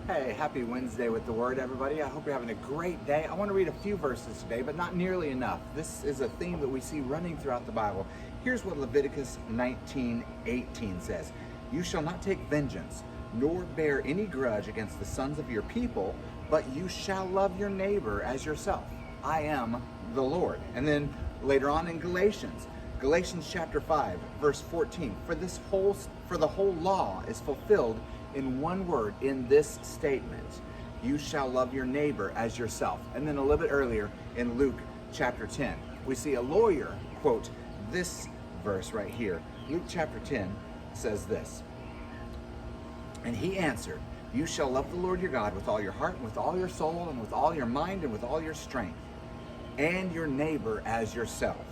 Hey, happy Wednesday with the Word, everybody. I hope you're having a great day. I want to read a few verses today, but not nearly enough. This is a theme that we see running throughout the Bible. Here's what Leviticus 19:18 says. You shall not take vengeance, nor bear any grudge against the sons of your people, but you shall love your neighbor as yourself. I am the Lord. And then later on in Galatians chapter 5, verse 14, for the whole law is fulfilled in one word in this statement: you shall love your neighbor as yourself. And then a little bit earlier in Luke chapter 10, we see a lawyer quote this verse right here. Luke chapter 10 says this, and he answered, you shall love the Lord your God with all your heart, and with all your soul, and with all your mind, and with all your strength, and your neighbor as yourself.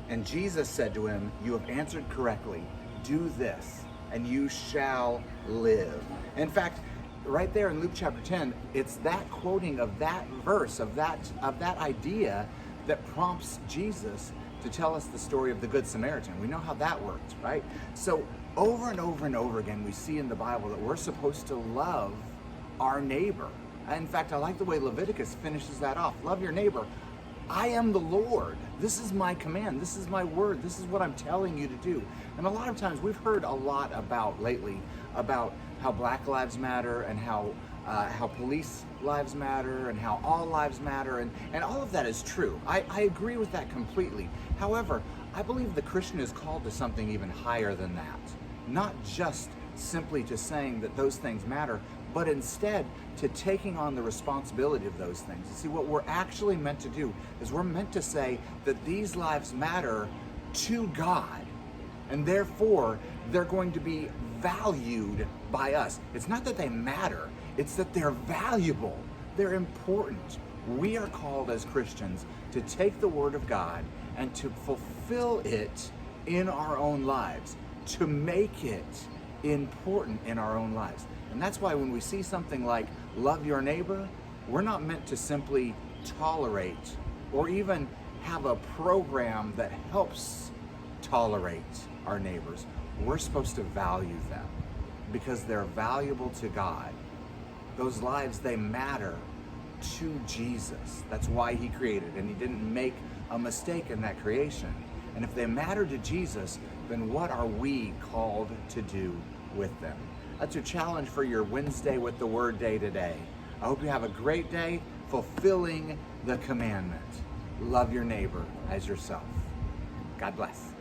And Jesus said to him, you have answered correctly. Do this, and you shall live. In fact, right there in Luke chapter 10, it's that quoting of that verse, of that idea, that prompts Jesus to tell us the story of the Good Samaritan. We know how that worked, right? So over and over and over again, we see in the Bible that we're supposed to love our neighbor. In fact, I like the way Leviticus finishes that off. Love your neighbor. I am the Lord. This is my command. This is my word. This is what I'm telling you to do. And a lot of times we've heard a lot lately about how Black lives matter, and how police lives matter, and how all lives matter, and all of that is true. I agree with that completely. However, I believe the Christian is called to something even higher than that. Not just simply to saying that those things matter, but instead to taking on the responsibility of those things. You see, what we're actually meant to do is we're meant to say that these lives matter to God, and therefore they're going to be valued by us. It's not that they matter, it's that they're valuable, they're important. We are called as Christians to take the Word of God and to fulfill it in our own lives, to make it important in our own lives. And that's why when we see something like love your neighbor, we're not meant to simply tolerate or even have a program that helps tolerate our neighbors. We're supposed to value them because they're valuable to God. Those lives, they matter to Jesus. That's why he created, and he didn't make a mistake in that creation. And if they matter to Jesus, then what are we called to do with them? That's your challenge for your Wednesday with the Word day today. I hope you have a great day fulfilling the commandment. Love your neighbor as yourself. God bless.